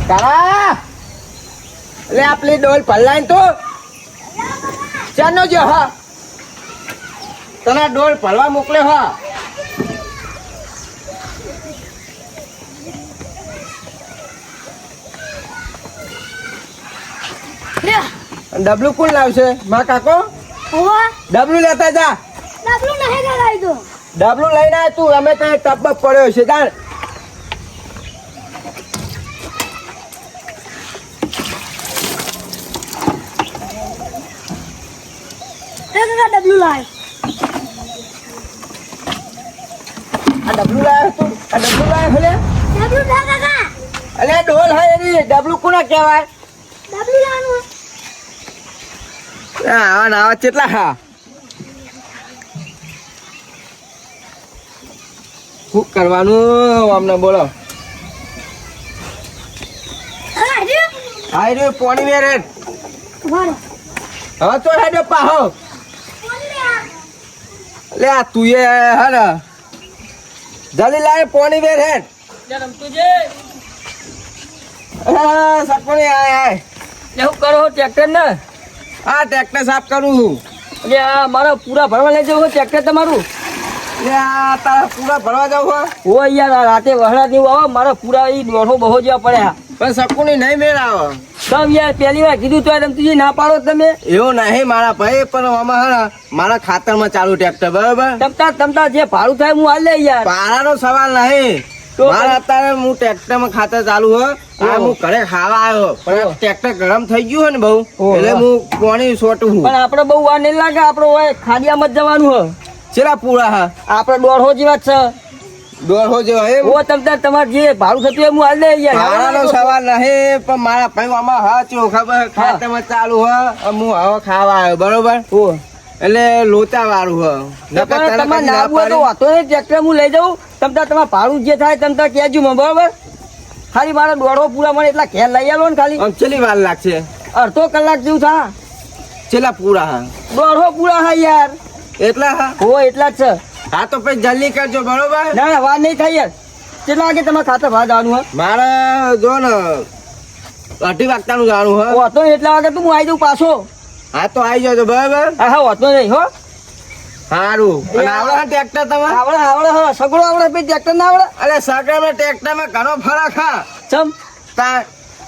કાળા એટલે આપલી ડોલ પલ્લાઈને તો ચાનો જો હા તને ડોલ ભરવા મોકલે હા ડબલું કોણ લાવશે માં કાકો ડબલું લેતા જા ડબલું લઈને આય તું અમે ત્યાં ટપક પડ્યો છે જાણ ડબલું લાય આ ડબલું લાવ્યો તું આ ડબલું લાવ્યો હલે ડબલું લા કાકા અલે ડોલ હે એની ડબલું કોના કહેવાય ડબલું લાનું આવા નાવા કેટલા હા શું કરવાનું અમને બોલો આઈ રહ્યો પોણી મેરે વાળો હવે તો હેડો પાહો લે આ તું એ હે ને જલ્દી લાય પોણી વેર હેડ સપણી આય આય શું કરો ટ્રેક્ટર ને આ ટ્રેક્ટર સાફ કરું એટલે આ મારા પૂરા ભરવા લઈ જવું ટ્રેક્ટર તમારું લે આ તારા પૂરા ભરવા જાવ ઓ યાર આ રાતે વહરા જેવું આવે મારા પૂરા એ દોઢો બહો જેવા પડ્યા પણ સપણી નહીં મેળ આવે તમ યાર પહેલી વાર કીધું તો રમતુજી ના પાડો તમે એવું નહીં મારા ભાઈ પણ આમાં હે ને મારા ખાતરમાં ચાલુ ટ્રેક્ટર બરાબર તમતા જે ભાડું થાય હું હાલ લે યાર પારાનો સવાલ નહીં તો મારા અત્યારે હું ટ્રેક્ટરમાં ખાતર ચાલુ હો આ હું ઘરે ખાવા આવ્યો પણ ટ્રેક્ટર ગરમ થઈ ગયું હે ને બહુ એટલે હું પાણી સોટું હું પણ આપડે બહુ વાર નહીં લાગે આપડે હોય ખાડિયામાં જ જવાનું હે ચેલા પૂરા હા આપડે દોઢો જેવા જ છે દોઢો જેવા એમ ઓ તમતા તમારે જે ભાડું થતું હોય હું હાલ લે યાર પારાનો સવાલ નહીં પણ મારા ભાઈ આમાં હા ચો ખબર ખાતરમાં ચાલુ હે હું હવે ખાવા આવ્યો બરોબર એટલે લોચા વાળું હે તમારે ના હોય તો વાતો નહીં ટ્રેક્ટર હું લઈ જાઉં તમતા તમારે ભાડું જે થાય તમતા કહેજો મને બરોબર ખાલી મારા દોઢો પૂરા મને એટલા ઘેર લઈ આવો ને ખાલી ચેલી વાર લાગશે અડધો કલાક જેવું થા ચેલા પૂરા હા દોઢો પૂરા હા યાર એટલા હા હો એટલા જ છે હા તો પછી જલ્દી કરજો બરોબર ના ના વાર નહીં થાય યાર કેટલા વાગે તમારે ખાતર ભાત આવવાનું હે મારે જો ને 2:30 વાગતાનું જવાનું હે વાતો એટલા વાગે તો હું આવી જાઉં પાછો હા તો આવી જજો બરાબર હા વાતો નહીં હો સારું અને આવડે હે ટ્રેક્ટર તમારે આવડે હા સગડો આવડે પછી ટ્રેક્ટર ના આવડે અરે સગડામાં ટ્રેક્ટરમાં ઘણો ફરક હા ચમ તા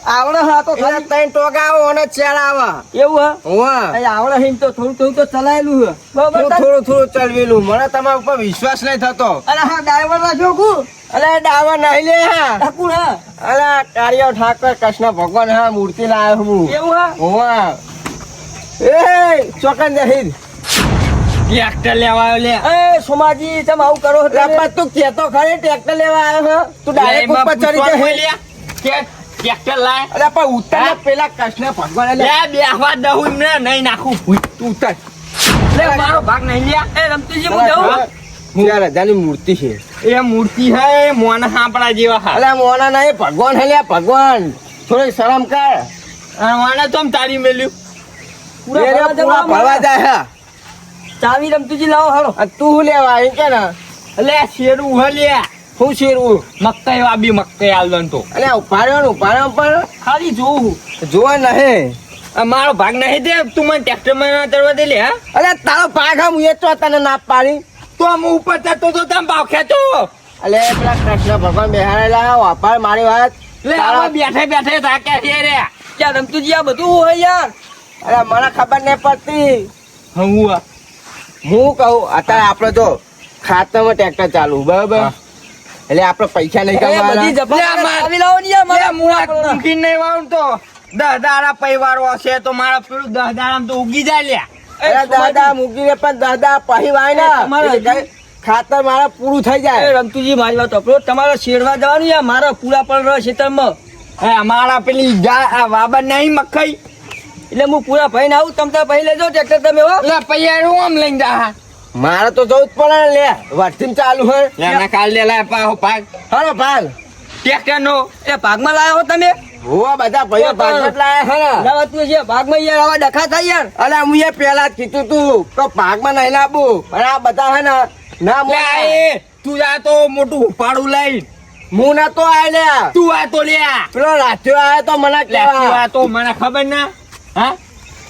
આવડે હા તો એટલે ત્રણ ટોકા આવો અને ચાર આવે એવું હા હોવા આવડે હિમ તો થોડું તો ચલાયેલું હે બરોબર થોડું ચલવેલું મને તમારા ઉપર વિશ્વાસ નહીં થતો અરે હા ડ્રાઈવર રાખજો કુ અરે ડાવા નહીં લે હા ઠાકુર હા અરે કાર્ય ઠાકર કૃષ્ણ ભગવાન હા મૂર્તિ લાવ્યો હું એવું હા હોવા એ ચોકન જહીર ટ્રેક્ટર લેવા આવ્યો લે એ સોમાજી તમે આવું કરો છો એટલે તું કેતો ખરી ટ્રેક્ટર લેવા આવ્યો હે તું ડાયરેક્ટ ઉપર ચડી જાય ટ્રેક્ટર લાય અરે પણ ઉત્તર પેલા કૃષ્ણ ભગવાન લે બેહવા દઉં ને નહીં નાખું તું ઉત્તર લે મારો ભાગ નહીં લ્યા એ રમતુજી હું જાઉં 4000 ની મૂર્તિ છે એ મૂર્તિ હે મોન હાંપડા જેવા હા અલે મોના નહીં ભગવાન હે લે ભગવાન થોડી શરમ કર મોને તો તારી મેલ્યું પૂરા ભરવા જાય હે ચાવી રમતુજી લાવો હાલો આ તું લેવા આવી કે ને લે શેરું હે લે હું શેરવું મકઈ વાબી મકઈ આલદન તો અલે ઉપાડ્યો પણ ખાલી જોઉં જોવા નહીં આ મારો ભાગ નહીં દે તું મને ટ્રેક્ટર માં ના ચડવા દે લે હા અલે તારો પાક હમ એ તો તને ના પાડી તો હું ઉપર જતો તો તમ ભાવ ખેતો અલે પેલા કૃષ્ણ ભગવાન બેહાડેલા વાપાર મારી વાત લે આવા બેઠે બેઠે થાકે છે રે ક્યાં રમતુજી આ બધું હોય યાર અરે મને ખબર નહીં પડતી હું હું કહું અત્યારે આપડે જો ખાતામાં ટ્રેક્ટર ચાલુ બરાબર એટલે આપડે પૈસા નહીં બધી કમાવાના આવી લાવો ને યાર લે મુળા કુંખી નહીં વાવ તો 10 દાડા પરિવાર હશે તો મારા પેલું 10 દાડા તો ઉગી જાય લ્યા અરે દાદા મૂકી દે પણ દાદા પહી વાય ને ખાતર મારા પૂરું થઈ જાય એ રમતુજી મારી વાત સાંભળો તમારે શેરવા જવાનું યાર મારા પૂરા પર રહ્યો ખેતરમાં હે મારા પેલી આ વાબા નહીં મકઈ એટલે હું પૂરા ભાઈ આવું તમતા ભાઈ લેજો ટ્રેક્ટર તમે હો લે પૈયા આમ લઈને જા મારે તો જવું જ પડે ને લે વર્તીમ ચાલુ હોય લે ના કાલ લે લા પાહો ભાગ હાલો ભાગ ટ્રેક્ટર નો એ ભાગમાં લાયો હો તમે હોવા બધા ભાઈઓ ભાગમાં જ લાયા હે ને લાવતું છે ભાગમાં યાર આવા ડખા થાય યાર અલે હું એ પેલા જ કીધું તું તો ભાગમાં નહીં લાવવું પણ આ બધા હે ને ના લે એ તું જા તો મોટું ઉપાડું લઈ હું નતો આય લ્યા તું આ તો લ્યા પેલો રાત્યો આયો તો મને લે તું કેવા આ તો મને ખબર ના હા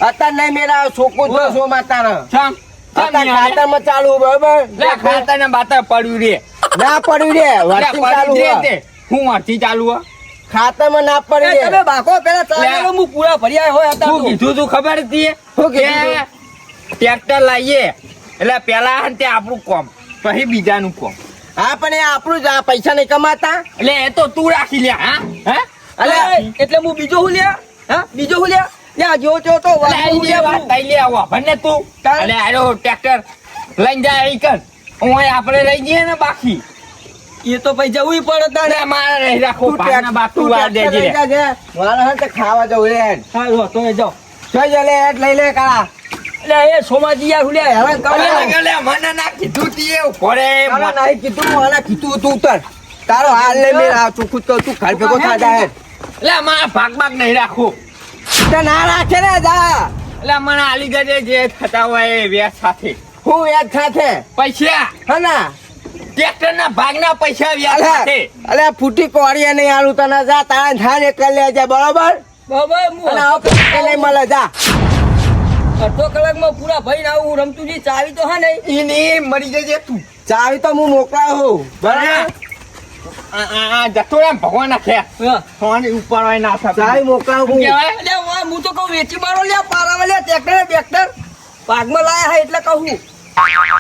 અત્યારે નહીં મેરા છોકરો ઓહ. છો માતાને ચમ અત્યારે ખાતરમાં ચાલુ બરોબર લે ખાતા ને બાતા પડ્યું રે ના પડ્યું રે લે વર્ષી પડી ચાલુ જ રે હે. તે. હું વાંચી ચાલુ હો ખાતરમાં ના પડી એ રે તમે બાકો પેલા ચાલેલો હું પૂરા ભર્યા હોય હતા શું કીધું તું ખબર હતી શું કીધું તું? ટ્રેક્ટર લાવીએ એટલે પેલા હે ને તે આપણું કોમ પછી બીજાનું કોમ હા પણ એ આપણું જ આ પૈસા નહીં કમાતા એટલે એ તો તું રાખી લે હા હે અલે એટલે હું બીજો હું લ્યા હા બીજો હું લ્યા લ્યા જો તો એટલે વાહ, આઈ હું લે લ્યા, વાત લઈ લે આવો ભને તું તાર- એટલે આરો ટ્રેક્ટર લઈને જાય ઈ કર હું આપણે લઈ જઈએ ને બાકી એ તો પછી જવું પડે તારે એટલે મારે રહી રાખો તું ભાગના બાતું વાર ટ્રેક્ટર દેજે લઈ રે. જાજે. મારે હે તે ખાવા જવું રે હેડ. હા તમે જાઓ જોઈ જા લે હેડ લઈ લે કાળા એટલે એ સોમાજી યાર હું લ્યા હેરાન કરો અલે, અલે, મને ના કીધું તીએ ઉભો રે. તારા નહીં કીધું મને કીધું તું ઉતર તારો હાલ લે મેં આ ચોખ્ખું તો તું ઘર ભેગો થા જા હેડ એટલે મારા ભાગ ભાગ નહીં રાખો તે ના રાખે ને જા એટલે મને આલી ગજે જે થતા હોય એ વ્યાજ સાથે હું યાદ સાથે પૈસા હા ના ટ્રેક્ટર ના ભાગના પૈસા વ્યાજ સાથે અલે અલે ફૂટી કોળીએ નહીં આલું તને જા તારા ધ્યાન એક લે જા બરોબર બાબા હું અને આવો પૈસા લઈ મળે જા અડધો કલાકમાં પૂરા ભાઈ આવું હું રમતુજી ચાવી તો હા નહીં ઈને મરી જજે તું ચાવી તો હું મોકલાવું બરાબર આ જતો રે ભગવાન ના ખેર હા. સોની ઉપર હોય ના ચાવી થાય મોકલાવું કહેવાય એટલે હું તો કહું વેચી મારો લ્યા પારાવા લ્યા ટ્રેક્ટર બેક્ટર પાકમાં લાયા હા એટલે કહું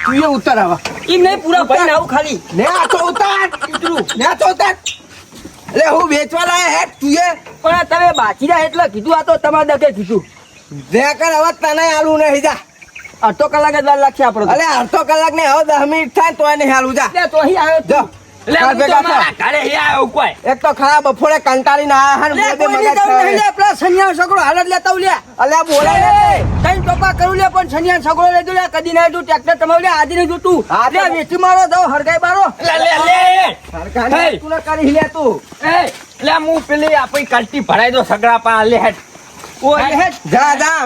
તું એ ઉતર હવે એમ નહીં પૂરા ભાઈ આવું ખાલી ને આ તો ઉતાર ઉતરું ને આ તો ઉતાર એટલે હું વેચવા લાયા હેડ તું એ પણ આ તમે બાકી રહ્યા એટલે કીધું આ તો તમારે દકે કીધું જે કર હવે તને આલું નહીં જા અડધો કલાક જ વાર લાગશે આપણે અલે અડધો કલાક ને હવે 10 મિનિટ થાય ને તોય નહીં હાલું જા એટલે તો અહીં આવ્યો જો એટલે ઘર હું તો ભેગા થા. મારા ઘરે હી આવ્યો કોઈ એક તો ખરા બફોરે કંટાળીને આયા હે ને લે મોઢે કોઈ નહીં મગજ જવું નહીં ખાય. લે પેલા સનિયા સગડો હાલ જ લેતા આવું લ્યા અલ્યા બોલાય ને કઈ ટોપા કરું લે પણ સનિયા સગડો લેજો લે કદી ના તું ટ્રેક્ટર તમારું લે આજે નહીં જોતું હા, તો- લે વેચી મારો દો હરગાઈ બારો લે લે લે સરકારી હે. વસ્તુ ન કરી લે તું એ એટલે હું પેલી આપણી કલ્ટી ભરાઈ દો સગડા પા લે હેડ ઓ લે હેડ. જા જા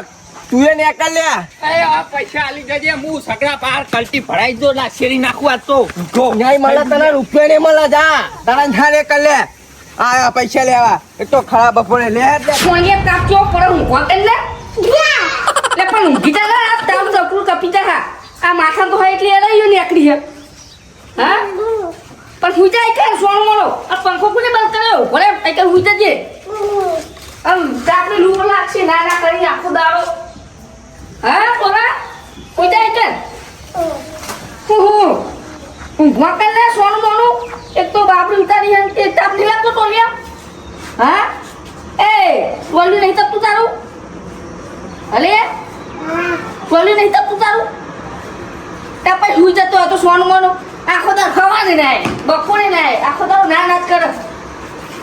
તું એ નેકળ લે એ આ પૈસા આલી જજે હું સગડા પાર કલ્ટી ભરાઈ દો ના શેરી નાખવા તો જો ન્યાય મળે તને રૂપિયા નહીં મળે જા તારા ધ્યાન એક લે આ પૈસા લેવા એક તો ખરા બફોરે લે હેડ લે. સોનિયા કાપ્યો પર ઊંઘવા કેમ લે લે પણ ઊંઘી જા આ તાવ જપરું કપી જા આ માથા તો હોય એટલે એલા યો નીકળી હે હા પણ હુઈ જાય કે સોણ મોળો આ પંખો કોને બંધ કર્યો ભલે આ કે હુઈ જજે આમ તાપને લૂ લાગશે ના ના કરી આખો દાડો હા બોલા હુઈ જાય કે ઊંઘવા કે લે સોણ મોળો એક તો બાબરી ઉતારી હે તે તાપ નહીં લાગતો તો લ્યા હા એ બોલ્યું નહીં તપતું તારું અલે બોલ્યું નહીં તપતું તારું ત્યાં પછી હુઈ જતો હતો સોનું મોનું આખો દાર ખવાને નાય બપોરે નાય આખો દાર ના નાચ કરે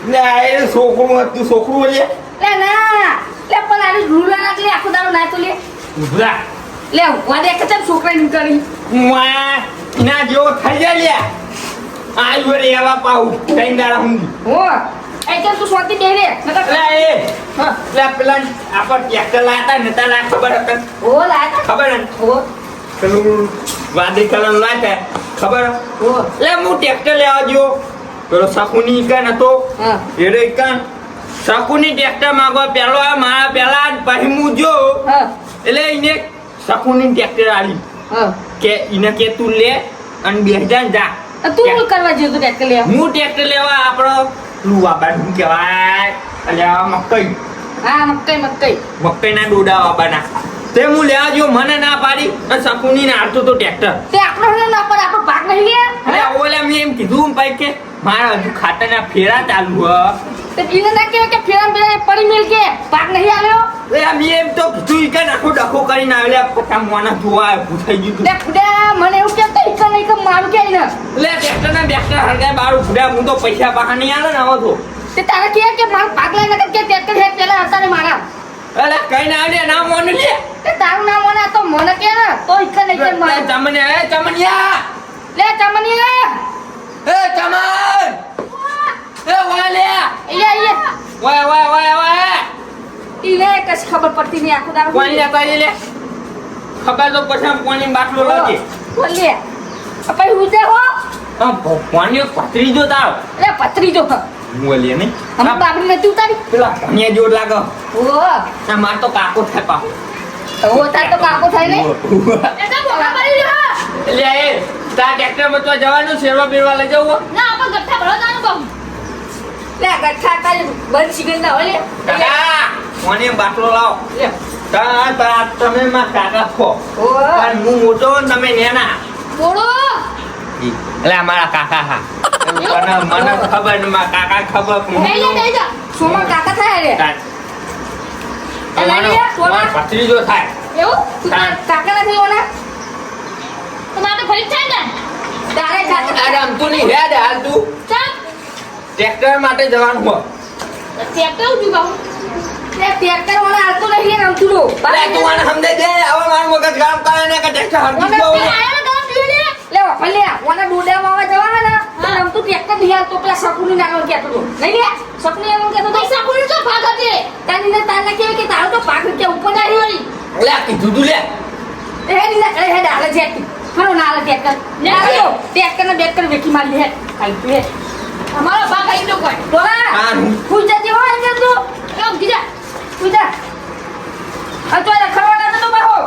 લે એ છોકરું હતું છોકરું લે લે ના લે પણ આની રૂલા નાચ લે આખો દાર નાય તો લે ઉભરા લે વાડે કે તેમ છોકરા ની કરી મુઆ ના જેવો થઈ જાય લે આયુ રે એવા પાઉ કઈ દાડા હું હો એ કે તું સોતી દે રે નકર લે એ હા લે પેલા આપણ ટ્રેક્ટર લાતા ને તારા ખબર હતી હો લાતા ખબર ને હો પેલું વાદળી કલર લાતા ખબર હો લે હું ટ્રેક્ટર લેવા ગયો પેલો સાકુની ઈકાન હતો હા એરો ઈકાન સાકુની ટ્રેક્ટર માંગવા પેલો આ મારા પેલા પછી હું જો હા એટલે એને સાકુની ટ્રેક્ટર આલી હા કે એને કે તું લે અને 2000 જા તું શું કરવા જેવું તું ટ્રેક્ટર લે હું ટ્રેક્ટર લેવા આપણો લુવા બાદ શું કહેવાય એટલે આ મકઈ હા મકઈ મકઈના ડોડા વાબાના તે હું લેવા ગયો મને ના પાડી અને શકુની ને હાલતો તો ટ્રેક્ટર તે આપણો ના પર આપણો ભાગ નહીં લે અરે ઓલે મેં એમ કીધું ભાઈ કે મારા હજુ ખાતાના ફેરા ચાલુ હ તે પીને ના કહેવાય કે ફેરામ ફેરા પડી મિલ કે ભાગ નહીં આવ્યો એ મેં એમ તો કીધું ઈ કે નાખો ડખો કરીને આવેલા પોતા મોના જોવા પૂછાઈ ગયું લે ફુડા મને એવું કેતો ઈકા નહીં કે મારું કે ને લે ટ્રેક્ટર ના બેક્ટર હરગાય બારું ફૂડ્યા હું તો પૈસા બહાર નહીં આલે ને આવો તો તે તારે કે માર પાગલા નકર કે ટ્રેક્ટર હે પેલા હતા ને મારા અલે કઈ ના આવે ના મોન લે તે તારું નામ મને તો મને કે ને તો ઈકા નહીં કે માર તમને એ ચમનિયા લે ચમનિયા એ ચમન એ વાલે એ વાય વાય વાય વાય ઈને કશ ખબર પડતી નહીં આખો દાડો કોણ લે કરી લે ખબર તો પછી કોની બાટલો લાગે બોલે અપઈ હુજે હો ભોપાની પતરી જો તારો એટલે પતરી જો બોલીએ નહીં અમે બાબરી નથી ઉતારી પેલા ભણિયા જોર લાગે ઓ આ માર તો કાકો થાય પા ઓ તાર તો કાકો થાય ને એ તો ભોગા પડી રહ્યો એટલે એ તાર ટ્રેક્ટર માં તો જવાનું શેરવા બેરવા લઈ જવું ના આપણે ગઠ્ઠા ભરવા જવાનું કહું લે ગઠ્ઠા તારે બંધ સિગન ના હોય કાકા મને બાટલો લાવો લે તમે માં કાકા ખો ઓ પણ હું મોટો ને તમે નેના બોલો એટલે અમારા કાકા હા મને ખબર ને મારા કાકા ખબર લઈ જા સોમા કાકા થાય રે પથરી જો થાય એવું તું કાકા નથી હોના તમારે ફરી થાય ને તારે જાતે અરે આમ તું નહીં હેડ હાલ તું ચાલ ટ્રેક્ટર માટે જવાનું હો ટ્રેક્ટર ઉઠી બાબુ લે ટ્રેક્ટર વાળા હાલતો નહીં ને તું લો અરે તું મને સમજે દે હવે મારું મગજ કામ કરે ને કે ટ્રેક્ટર હરકી ગયો લે ભલે ઓના ડોડા વાવા જવાના ને તો આમ તું ટ્રેક્ટર દિયા તો પેલા સકુની નાનો કેતો તો નહીં લે સકુની નાનો કેતો તો સકુની તો ભાગ હતી તાની ને તાને કેવે કે તારો તો ભાગ કે ઉપર આવી વળી લે કીધું તું લે એ ની ના કરે હે ડાલે જેટી ફરો ના લે ટ્રેક્ટર લે આયો ટ્રેક્ટર ને બેક કર વેકી મારી હે આઈ તું હે અમારો ભાગ આઈ નો કોઈ ડોલા હા ફૂલ જતી હોય કે તું એમ કીધા કીધા આ તો ખરવાના તો બાહો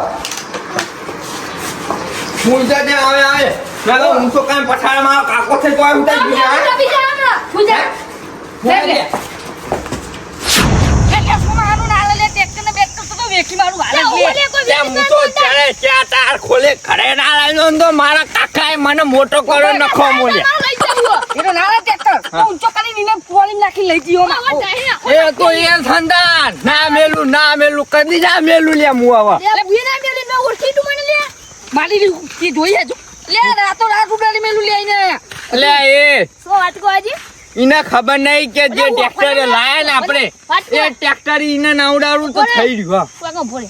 હું જજે આવે મેં હું તો કામ પછાડ માં કાકો છે તો આવી ઉતારી ગયા પૂજા લે એટલે સોમાનું ના લે ટ્રેક્ટર ને બેક તો વેકી મારું હાલે લે હું તો ચાલે ક્યાં તાર ખોલે ઘરે ના લાવ્યો ને તો મારા કાકાએ મને મોટો કર્યો નખો મોલે એ તો નાળા ટ્રેક્ટર તો ઊંચો કરી નીને પોળી નાખી લઈ ગયો એ તો એ સંદાન ના મેલું કદી જા મેલું લે મુ આવા લે બુના મેલી મે ઓળખી તું મને લે મારી કી જોઈએ જો લે રાતો રાત ઉડાડી મેલું લે આઈને લે એ સો વાત કો આજી ઈને ખબર નહીં કે જે ટ્રેક્ટર લાયા ને આપણે એ ટ્રેક્ટર ઈને નાવડાવું તો થઈ રહ્યું કોકો ભોલે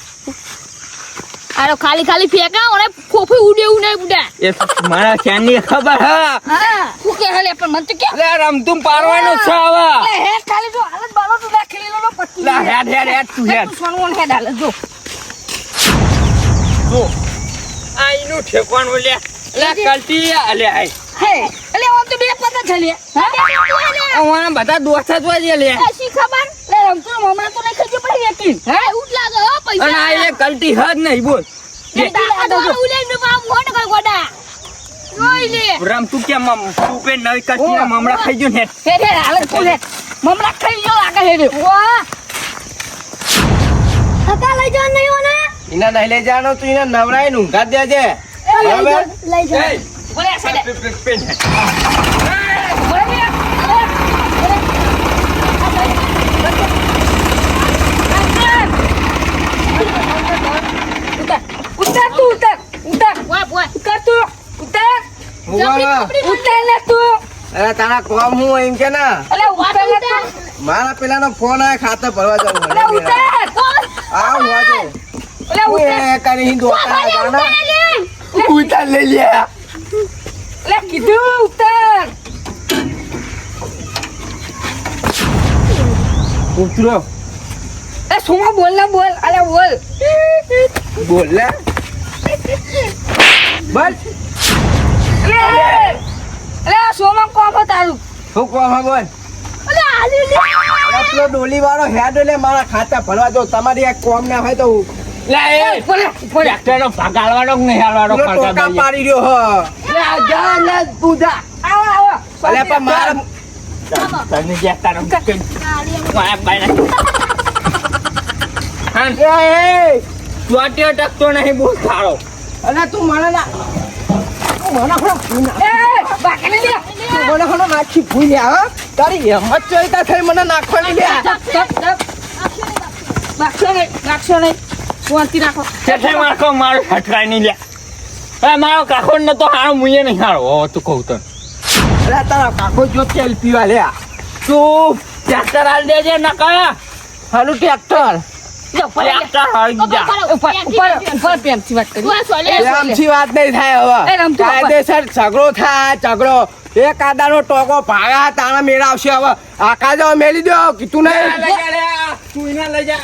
આરો ખાલી ખાલી ફેંકા ઓને ખોફી ઉડેવું નહીં બુડા એ મારા ક્યાંની ખબર હા હા હું કે હલે પણ મન તો કે લે રમતુમ પારવાનો છે આવા લે હે ખાલી જો હાલત બાલો તું નાખી લેલો પટ્ટી લે હેડ તું હેડ સોનવન હે ડાલે જો જો આ ઈનું ઠેકવાનું લે કલટી લે આય હે એટલે ઓમ તો બે પતા છલે હા ઓના બધા દોસ્ત જ હોય લે શી ખબર લે રમતું હમણાં તો નહીં ખજો પડી વેકી હે ઉઠ લાગે હો પૈસા અને આ એ કલટી હદ નહીં બોલ રમ તું કેમ તું પે નવી કલટી મમડા ખાઈ ગયો ને કાકા લઈ જવાનું નહીં હોના ઇના નહીં લઈ જાનો તું ઇના નવરાય ઊંઘા દેજે બરાબર લઈ જાવ અરે તારા કોમ હું એમ કે ના મારા પેલાનો ફોન આવે ખાતા ભરવા જવું આવ વાજો એ કરી દોતા ગાના ઉતાર લઈ લે કીધું ઉતર ઉતરો એ સોમા બોલ ના બોલ અલે બોલ બોલ લે બોલ અલે સોમા કોમ તારું હું કોમ હા બોલ અલે આલી લે એટલો ડોલી વાળો હેડ લે મારા ખાતા ભરવા જો તમારી એક કોમ ના હોય તો લે એ ટ્રેક્ટરનો ભાગ આલવાનો કે નહીં આલવાનો પેલો ટોકા પાડી રહ્યો હ લે જા લે તું જા આવો અલે પણ મારા તને જે તારો મારા બાઈ હા એ ચોટે ટકતો નહીં બહુ સારો અલે તું મને ના મને ખણો એ બાકલે લે મને ખણો નાખી ભૂલ્યા હા તારી હિંમત ચોઈતા થઈ મને નાખવાની લે નાખશો નહીં શાંતિ રાખો ચેઠે મારકો મારો હટકાઈ નહીં લે એ મારો કાકો ને તો હારો મુયે નહીં હારો ઓ તું કહું તો અરે તારા કાકો જો તેલ પીવા લે તું ટ્રેક્ટર હાલ દેજે ન કા હાલું ટ્રેક્ટર જો ટ્રેક્ટર હાલ જા ઉપર પ્રેમથી વાત કરી આમથી વાત નહીં થાય એ હવે રમતું ઉપર. કાયદેસર ઝઘડો થાય ઝઘડો એ કાદાનો ટોકો ભાગા તાણા મેળવશે હવે આકા જો મેલી દો કીધું નહીં લઈ જા લે તું એને લઈ જા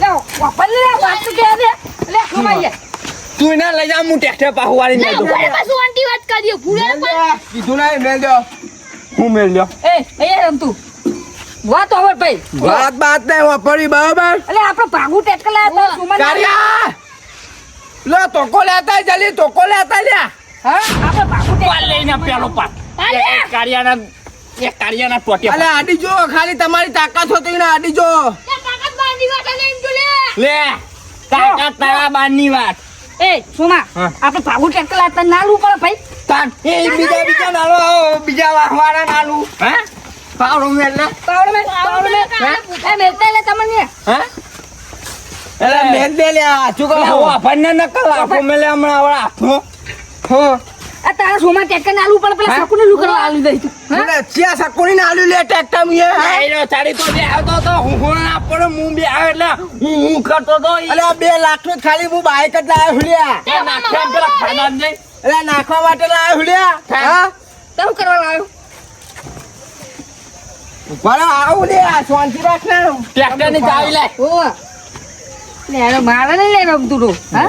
લે વાપર લે વાત તો કે દે લે કમાઈએ તું ના લઈ જા હું ટ્રેક્ટર પાહુ વાળી લે, ઉભા પાછું આંટી વાત કરીએ. ભૂલે પણ. કીધું ના મેલ દો હું મેલ લ્યો એ અહીંયા રમતું વાત over ભાઈ વાત બાત નહીં વાપરી બરાબર એટલે આપણે ભાગું ટેટકા લાયા હતા સુમન કારિયા લો તોકો લેતા જલ્દી તોકો લેતા લ્યા હા આપણે ભાગું પાલ લઈને પેલો પાલ કારિયાના ટોટિયા અલે આડી જો ખાલી તમારી તાકાત હોતી ને આડી જો તાકાત બાંધી વાત અને એમ તો લે. લે કાકા તારા બારની વાત એ સુમા હા. આપણે ભાગું ટેટકા લાયા હતા નાલું પડે ભાઈ તાન એ બીજા નાલો બીજા વાહવાળા નાલું હે પાવડો મેલ ને પાવડે મેં એ મેલતા લે તમને હે અલે મેલ દે લ્યા ચૂકો આપણને નકલ આપો મેલે હમણાં આવડા આપો હો આ તારા સોમાં ટેટકા નાલું પડે પેલા સકુને લુ કરવા આલી દઈ તું મને ચિયા સકોની ને આલુ લે ટ્રેક્ટર મુએ એનો ચાડી તો બે આવતો તો હું ના પડે હું બે આવે એટલે હું કરતો તો અલે 2 લાખ નું ખાલી હું બાઈક જ લાયો હુલ્યા એ નાખ્યા પેલા ખાડા દે અલે નાખવા માટે લાયો હુલ્યા હા તમે કરવા લાવ્યો બરા આવું લે શાંતિ રાખ ને ટ્રેક્ટર ની ચાવી લે ઓ લે અરે મારે નહીં લે રમતું તો હા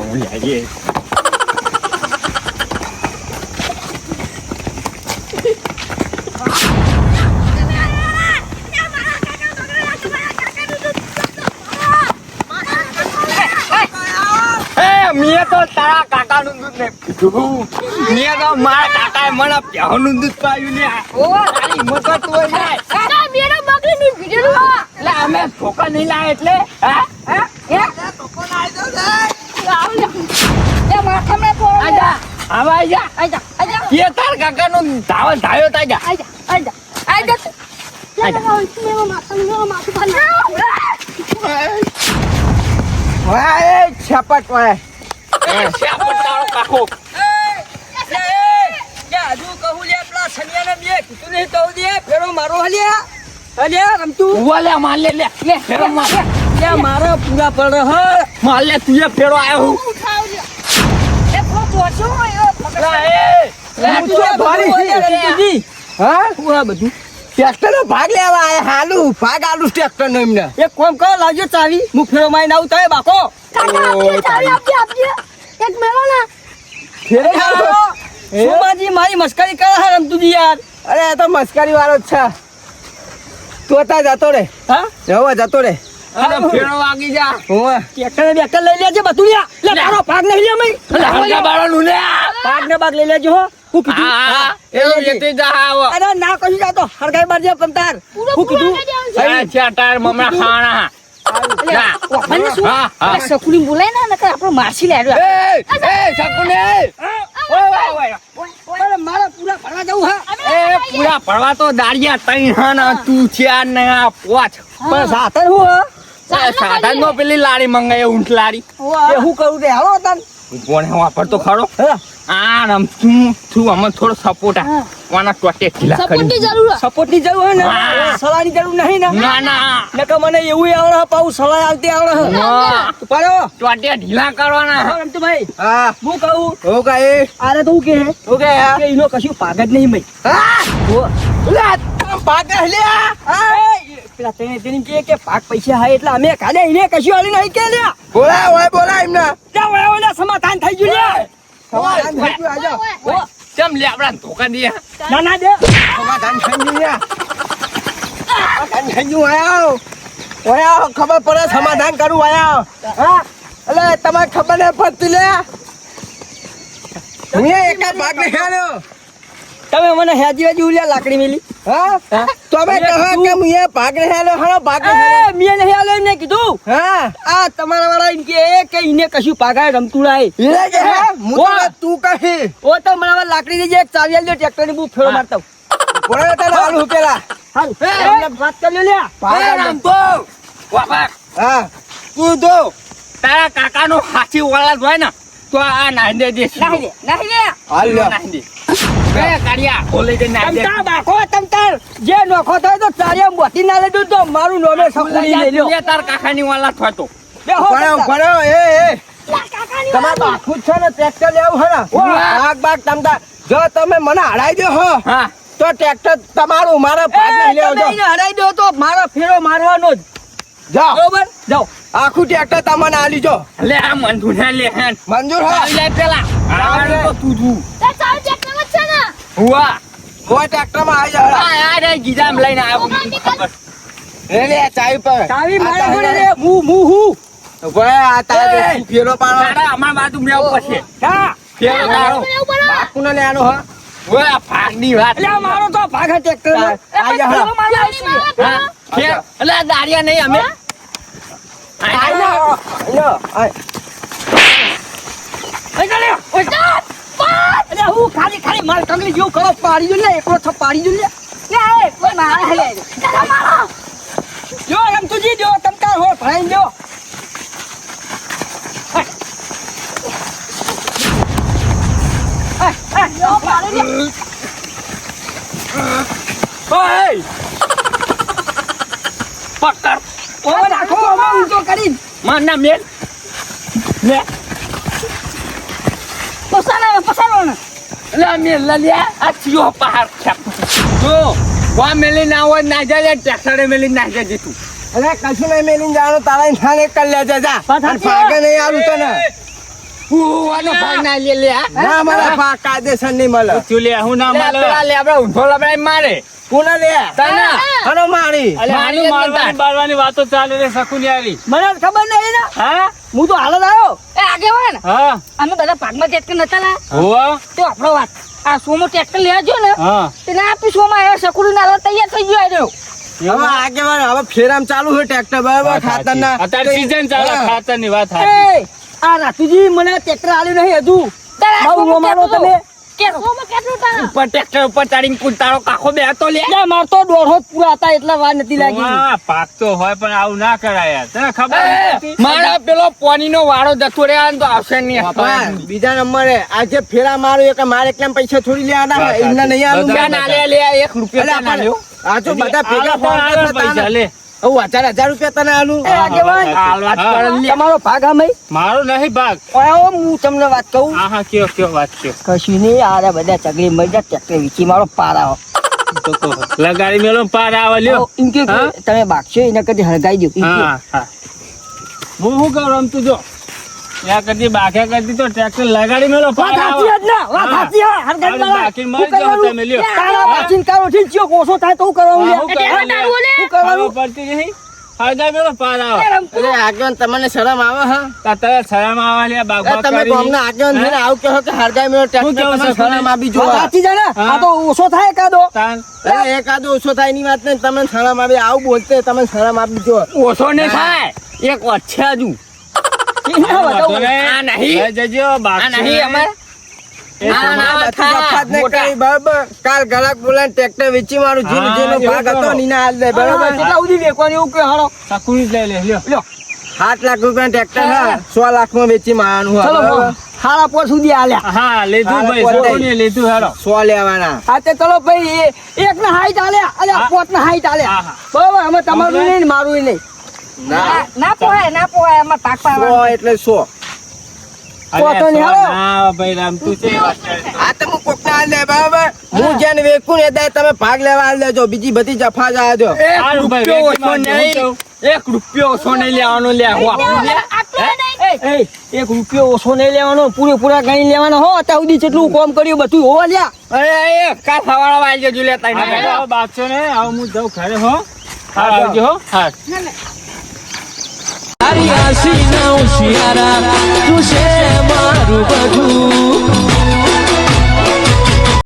મેં તો તારા કાકાનું દૂધ ને પીધું મેં તો મારા કાકાએ મને પ્યાનું દૂધ પાયું ને ઓ તારી મગજ હોય ને કાકા, મેરો બકરીની ભીડેલું હા. એટલે અમે ઠોકા નહીં લાવે એટલે હા હા એ આવ લે. એ માથા મે તો આજા આવા આજા આજા આજા કે તાર કાકાનો ધાવલ ધાયો તાજા આજા આજા આજા મેરો માથું પાડ. વાય છપટ વાય શ્યાપટ તારો કાકો ઉવા માર લે લે ફેરો માર મારા પૂરા પડ માર લે તું ફેરો આવ્યો હું ઉઠાવ લે. એ ફો ચોચો એ લા, હા બધું ટ્રેક્ટર નો ભાગ લેવા આયા હાલુ ભાગ આલુ ટ્રેક્ટર નો એમને એક કોમ કરો લાવજો ચાવી હું ફેરો મારી આવું થાય બાકો કાકા, આપજે, ચાવી આપજે. એક મેલો ના. ફેરે સોમાજી મારી મસ્કરી કરે છે રમતુજી યાર અરે આ તો મસ્કરી વાળો જ છે તું તા જતો રે હા હવે જતો રે અરે ફેરો વાગી જા હોવે ટ્રેક્ટર ને બેક્ટર લઈ લેજે બધું લ્યા લે તારો ભાગ નહીં લે મઈ હલકા બાળાનું લે ભાગ ને ભાગ લઈ લેજો હો હું કીધું હા એ લેતી જા આવો અરે ના કશું જાતો હરગાઈ બારજે કમતાર પૂરો હું પૂરો કીધું કરી દેવાનું છે. ચાર ટાયર મમરા ખાણા જા મને શું હા હા આ સકુલી બોલાય ને નકર આપણો માસી લેડો એ શકુને અરે મારા પૂરા ભરવા જવું હા એ પૂરા ભરવા તો દાડિયા તઈ હા તું ચાર ને આ પોચ પણ સાતર હું હા સાધન નો પેલી લારી મંગાય ઊંટ લારી એ હું કરું તે હાલો તન કોને વાપરતો ખરો હા આ રમ તું અમને થોડો સપોર્ટ આ વાના ટોટે ખીલા સપોર્ટની જરૂર છે. સપોર્ટ ની જરૂર હોય ને હા. સલાહની જરૂર નહીં ને ના ના નકર મને એવું આવડે પાઉં સલાહ આવતી આવડે હા. પાડો ટોટે ઢીલા કરવાના રમતુભાઈ હા હું કહું હું કઈ આરે તો હું કે ઓકે કે એનો કશું ભાગ જ નહીં મઈ હા હો લે ભાગ લ્યા પેલા તેની કે ભાગ પૈસા હા એટલે અમે કાલે એને કશું આલી નહીં કે લ્યા બોલા ઓય બોલા એમને જા ઓલા ઓલા સમાધાન થઈ ગયું લ્યા સમાધાન થઈ ગયું આજો હો ચમ લે આપડા ધોકા દે ના ના દે સમાધાન થઈ ગયું સમાધાન થઈ ગયું આયો ઓયા ખબર પડે સમાધાન કરું આયા હા એટલે તમારે ખબર નહીં પડતી લે હું એક ભાગ નહીં આલ્યો તમે મને હેજી હેજી ઉલ્યા લાકડી મેલી હા તમે કહો કે હું એ ભાગ નહીં આલ્યો હણો ભાગ નહીં એ મીએ નહીં આલો એમને કીધું હા આ તમારા વાળા એમ કે એને કશું પાગાય રમતુડાય લે કે હે હું તો તું કહી ઓ તો મને હવે લાકડી દીજે એક ચાવી આલજો ટ્રેક્ટર ની બૂ ફેરો મારતા બોલે તને આલુ પેલા હાલ વાત કરી લ્યો ભાગ આલ. રામતો વાપા હા તું તો તારા કાકાનો હાચી ઓલાદ હોય ને તો આ નાહી દે દે નાહી દે હાલ લ્યો નાહી દે બે કાઢ્યા ઓલે દે નાહી દે તમતાર બાકો તમતાર જે નોખો થાય તો ચારિયા મોતી ના લઈ દઉં તો મારું નોમે સકુડી લઈ લ્યો તું તાર કાકાની ઓલાદ હોય તો બેહો પડ્યો તમતાર. પડ્યો એ કાકાની તમારે બાખું જ છે ને ટ્રેક્ટર લેવું હે ને ભાગ ભાગ તમતા જો તમે મને હડાઈ દો હો હા તો ટ્રેક્ટર તમારું મારા ભાગ નહીં એ લેવો તમે એને હરાઈ દો તો મારો ફેરો મારવાનો જ જાઓ બરોબર જાઓ આખું ટ્રેક્ટર તમને આલી જો લે આ મંજૂર લે હેન મંજૂર હા લે પેલા આવવાનું તો તું તું તે ચાવી ટ્રેક્ટરમાં જ છે ને હુઆ કોઈ ટ્રેક્ટરમાં આવી જાય આ રે ગીજામ લઈને આવ્યો મને ખબર લે ચાવી પર ચાવી મારે જોડે રે હું ભાઈ આ તારે ફેરો પાડો તારા અમાર બાજુ મેં પછી હા ફેરો તારો બાપુને લેવાનો હા ઓય આ ભાગની વાત એટલે આ મારો તો ભાગ હે ટ્રેક્ટર આ જા હા હા ફેર એટલે આ દાડિયા નહીં અમે અરે હું ખાલી માર કંગલી જેવું કરો પાડી દો ને એકલો છ પાડી દો ને લે કોઈ મારા લે જો એમ તુજી દો તમ તાર હો ભાઈ દો ઓય પકડ ઓય નાખો ઓમાં ઊંચો કરી માર ના મેલ લે પસારો ને લે મેલ લે આ ચિયો પહાડ છાપ જો વા મેલી ના હોય ના જાય ટ્રેક્ટરે મેલી ના જાય તું અરે કશું નહીં મેલીને જવાનું તારા ઇન્સાન એક કરી લેજે જા અને ભાગે નહીં આલું તને હુવાનો ભાગ ના લે લે ના મારા ભાગ કાયદેસર નહીં મળે તું લે હું ના મારે લે આપણે ઊંધો લબડાઈ મારે કોને લે તને હનો મારી મારી મારવાની વાતો ચાલે રે સકુનિયારી મને ખબર નહીં ને હા હું તો હાલ જ આવ્યો એ આગેવાન હા અમે બધા ભાગમાં ટ્રેક્ટર નતા લા હોવા તો આપણો વાત આ સોમો ટ્રેક્ટર લેવા જો ને હા તેને આપી સોમાં આવ્યો સકુડી નાલવા તૈયાર થઈ ગયો આવ્યો હવે આગેવાન હવે ફેરામ ચાલુ છે ટ્રેક્ટર બરાબર ખાતરના અત્યારે સીઝન ચાલે ખાતરની વાત એ આ રાતુજી મને ટ્રેક્ટર આલ્યું નહીં હજુ બહુ રોમાનો તમે સોમાં કેટલું તારા ઉપર ટ્રેક્ટર ઉપર ચાડીને કુંતાળો કાખો બે હતો લે યા માર તો દોઢો જ પૂરા હતા એટલા વાર નથી લાગી પાક તો હોય પણ આવું ના કરાય યાર તને ખબર નથી? મારા પેલો પાણીનો વાળો જતો રે તો આવશે નહીં બાપા, બીજા નંબરે આજે ફેરા મારું એક મારે કેમ પૈસા થોડી લેવાના એમને નહીં આલું ક્યાં ના લે લે 1 રૂપિયો અલા, ક્યાં ના લ્યો આ તો બધા ભેગા આલો તો આગળ પૈસા લે હું 1000 રૂપિયા તને આલું એ આગેવાન હાલ વાત હા. કરે લે તમારો ભાગ આમ મારો નહીં ભાગ હું તમને વાત કહું હા હા કયો વાત કયો કશું નહીં આ બધા ચગડી મરી જાય ટ્રેક્ટર વીચી મારો પારાઓ તો કહો. લગાડી મેલો પાર આવે લ્યો એમ કે હા? તમે ભાગશો એના કદી હળગાઈ દો એમ કે. હા હા હું શું કરું રમતું જો ત્યાં કદી બાખ્યા કરતી તો ટ્રેક્ટર લગાડી મેલો પાર વાત સાચી આવે જ ના વાત હા. સાચી હા હળગાઈ અરે મારા. બાકી શું મરી જાઓ કરવાનું? તમે લ્યો. તારા હા? પાછીન કારો થી ચિયો કોસો થાય તો હું કરવાનું હા, લે? હું કરવાનું લે. શું કરવાનું? ખબર પડતી નહીં હળગાઈ મેલો પાર આવે અરે આગેવાન તમને શરમ આવે હા તારે શરમ આવે લે બાગ એ તમે ગામના આગેવાન થઈને આવું કહો કે હરગાઈ મેળો હું ટ્રેક્ટર કેવું તમને છું? શરમ આપી જો વાત સાચી છે ને હા. આ તો ઓછો થાય કાદો અરે એકાદો ઓછો થાય એની વાત નહીં તમને શરમ આપી આવું બોલતે તમે શરમ આપી જો ઓછો નહીં થાય એક વચ્ચે હજુ આ નહીં જજો આ નહીં અમારે આ ના વાત બધી જફાત નહીં મોટા. કરી, બરાબર કાલ ગળાક બોલાને ટ્રેક્ટર વેચી મારું જેનો હા, જેનો એવું ભાગ હતો કરો. ને એના હાલ દે બરાબર બરાબર કેટલા સુધી વેચવાનું એવું કે હાલો સકુની જ લઈ લે લ્યો 7 લાખ રૂપિયા ટ્રેક્ટર હા 100 લાખમાં વેચી મારવાનું હા, ચલો બરાબર? સાડા પોર સુધી આલ્યા હા લીધું હારા ભાઈ પોતે. સકુની લીધું હેરો 100 લેવાના હા તે ચલો ભાઈ એક ના હાઈટ આલ્યા અરે હા. પોત ના હાઈટ આલ્યા હા, હા. બરાબર અમે તમારું નહીં ને મારું નહીં ના ના પોહાય એમાં તાક 100 પાડવાનું એટલે 100 પોતો નહીં હાલો. ના ભાઈ રામ તું છે વાત કરે. આ તો હું કોકના હાલ દે બરાબર હું જેને વેચું ને એ દાડે તમે ભાગ લેવા હાલ દેજો બીજી બધી જફા જવા દો એક હારું ભાઈ, રૂપિયો વેચી ઓછો મારજો, હું નહીં કહું. 1 રૂપિયો ઓછો નહીં લેવાનો લે હું આપું લે એ એક રૂપિયો ઓછો નહીં લેવાનો પૂરેપૂરા ગણી લેવાનો હો અત્યાર સુધી જેટલું કામ કર્યું બધું હોવા લ્યા અરે કાલ સવારે આવી જજો લેતા હા, નહીં. હવે બાપચો ને હવે હું જાઉં ઘરે હો હા આવજો હો હા તારી આશી ના ઉશિયારા તું છે મારું બધું